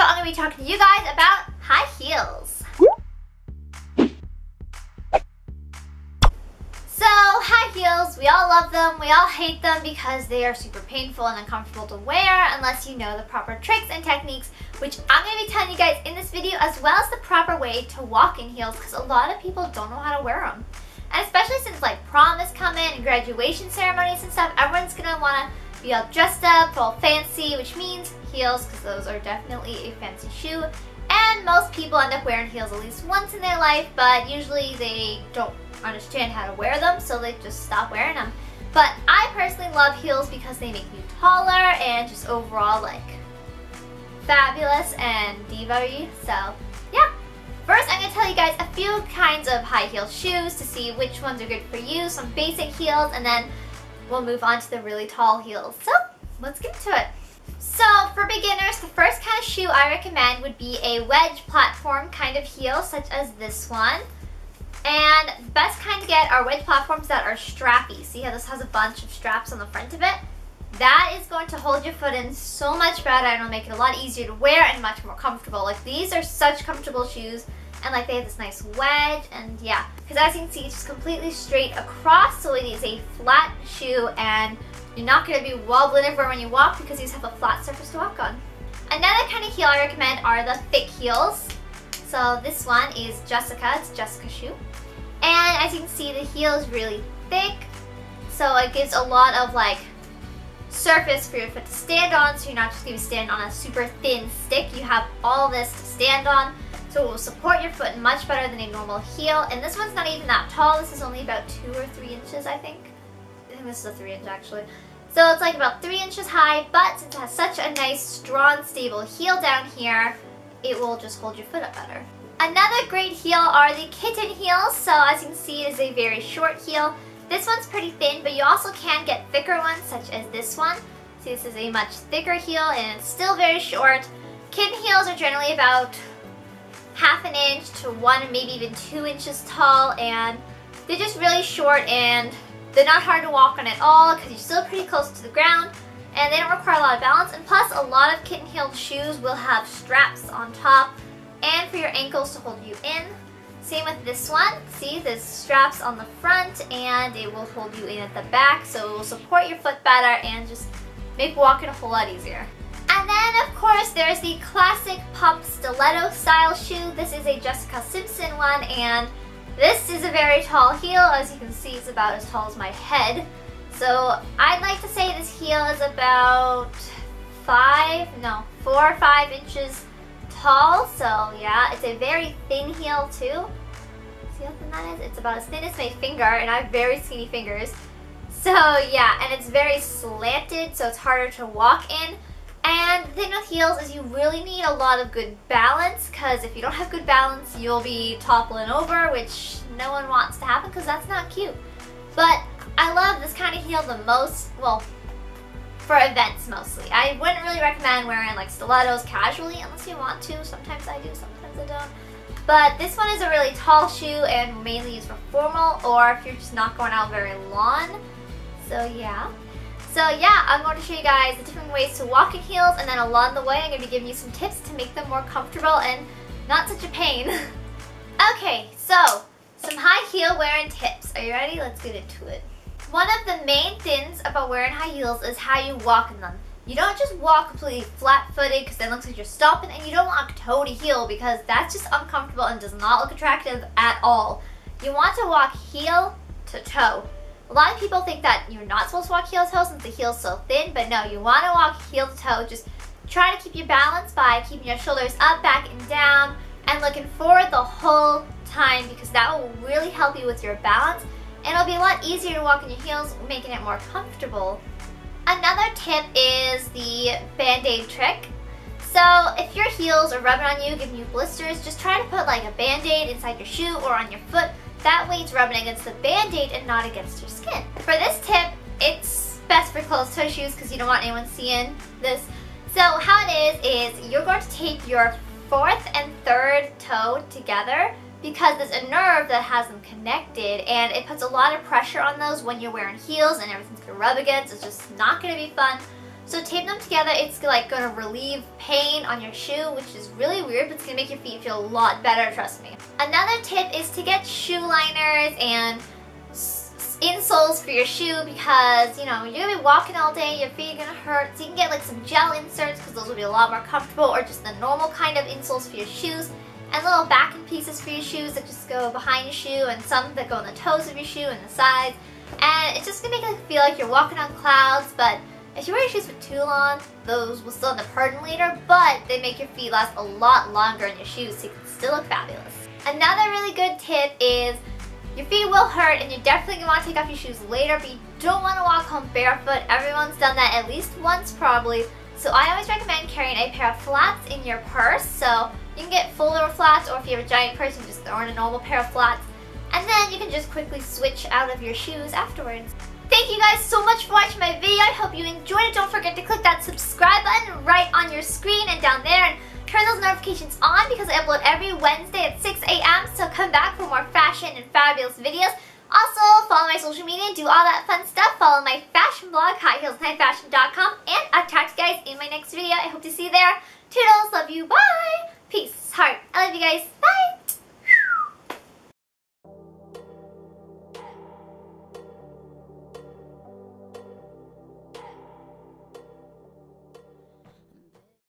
video, I'm going to be talking to you guys about high heels. So, high heels, we all love them, we all hate them because they are super painful and uncomfortable to wear unless you know the proper tricks and techniques, which I'm going to be telling you guys in this video, as well as the proper way to walk in heels, because a lot of people don't know how to wear them. And especially since like prom is coming and graduation ceremonies and stuff, everyone's going to want to be all dressed up, all fancy, which means heels, because those are definitely a fancy shoe. And most people end up wearing heels at least once in their life, but usually they don't understand how to wear them, so they just stop wearing them. But I personally love heels because they make me taller and just overall like fabulous and diva-y. So yeah. First, I'm going to tell you guys a few kinds of high heel shoes to see which ones are good for you, some basic heels, and then we'll move on to the really tall heels. So let's get into it. So for beginners, the first kind of shoe I recommend would be a wedge platform kind of heel, such as this one. And the best kind to get are wedge platforms that are strappy. See how this has a bunch of straps on the front of it? That is going to hold your foot in so much better and will make it a lot easier to wear and much more comfortable. Like, these are such comfortable shoes, and like they have this nice wedge, and yeah. Because as you can see, it's just completely straight across, so it is a flat shoe and you're not going to be wobbling everywhere when you walk because these have a flat surface to walk on. Another kind of heel I recommend are the thick heels. So this one is Jessica, it's Jessica's shoe. And as you can see, the heel is really thick, so it gives a lot of like surface for your foot to stand on, so you're not just going to stand on a super thin stick. You have all this to stand on, so it will support your foot much better than a normal heel. And this one's not even that tall. This is only about 2 or 3 inches, I think. I think this is a 3 inch actually. So it's like about 3 inches high, but since it has such a nice, strong, stable heel down here, it will just hold your foot up better. Another great heel are the kitten heels. So as you can see, it is a very short heel. This one's pretty thin, but you also can get thicker ones, such as this one. See, this is a much thicker heel, and it's still very short. Kitten heels are generally about ½ an inch to 1, maybe even 2 inches tall, and they're just really short, and they're not hard to walk on at all because you're still pretty close to the ground, and they don't require a lot of balance. And plus, a lot of kitten-heeled shoes will have straps on top and for your ankles to hold you in. Same with this one. See, there's straps on the front and it will hold you in at the back, so it will support your foot better and just make walking a whole lot easier. And then, of course, there's the classic pump stiletto style shoe. This is a Jessica Simpson one, and this is a very tall heel. As you can see, it's about as tall as my head. So I'd like to say this heel is about 4 or 5 inches tall. So yeah, it's a very thin heel too. See how thin that is? It's about as thin as my finger, and I have very skinny fingers. So yeah, and it's very slanted, so it's harder to walk in. And the thing with heels is you really need a lot of good balance, because if you don't have good balance, you'll be toppling over, which no one wants to happen because that's not cute. But I love this kind of heel the most, well, for events mostly. I wouldn't really recommend wearing like stilettos casually unless you want to. Sometimes I do, sometimes I don't. But this one is a really tall shoe and mainly used for formal, or if you're just not going out very long. So yeah. So yeah, I'm going to show you guys the different ways to walk in heels, and then along the way I'm going to be giving you some tips to make them more comfortable and not such a pain. Okay, so some high heel wearing tips. Are you ready? Let's get into it. One of the main things about wearing high heels is how you walk in them. You don't just walk completely flat-footed because then it looks like you're stomping, and you don't walk toe to heel because that's just uncomfortable and does not look attractive at all. You want to walk heel to toe. A lot of people think that you're not supposed to walk heel to toe since the heel's so thin, but no, you want to walk heel to toe. Just try to keep your balance by keeping your shoulders up, back, and down, and looking forward the whole time, because that will really help you with your balance, and it'll be a lot easier to walk in your heels, making it more comfortable. Another tip is the band-aid trick. So if your heels are rubbing on you, giving you blisters, just try to put like a band-aid inside your shoe or on your foot. That way it's rubbing against the band-aid and not against your skin. For this tip, it's best for closed-toe shoes because you don't want anyone seeing this. So how it is you're going to tape your 4th and 3rd toe together, because there's a nerve that has them connected, and it puts a lot of pressure on those when you're wearing heels and everything's going to rub against. It's just not going to be fun. So tape them together, it's like going to relieve pain on your shoe, which is really weird, but it's going to make your feet feel a lot better, trust me. Another tip is to get shoe liners and insoles for your shoe because, you know, you're going to be walking all day, your feet are going to hurt, so you can get like some gel inserts because those will be a lot more comfortable, or just the normal kind of insoles for your shoes, and little backing pieces for your shoes that just go behind your shoe, and some that go on the toes of your shoe and the sides, and it's just going to make it feel like you're walking on clouds. But if you wear your shoes for too long, those will still end up hurting later, but they make your feet last a lot longer in your shoes, so you can still look fabulous. Another really good tip is your feet will hurt and you're definitely going to want to take off your shoes later, but you don't want to walk home barefoot. Everyone's done that at least once probably, so I always recommend carrying a pair of flats in your purse. So you can get full little flats, or if you have a giant purse, you can just throw in a normal pair of flats, and then you can just quickly switch out of your shoes afterwards. Thank you guys so much for watching my video. I hope you enjoyed it. Don't forget to click that subscribe button right on your screen and down there, and turn those notifications on because I upload every Wednesday at 6 a.m. So come back for more fashion and fabulous videos. Also, follow my social media and do all that fun stuff. Follow my fashion blog, highheelsandhighfashion.com, and I'll talk to you guys in my next video. I hope to see you there. Toodles, love you, bye! Peace, heart, I love you guys, bye!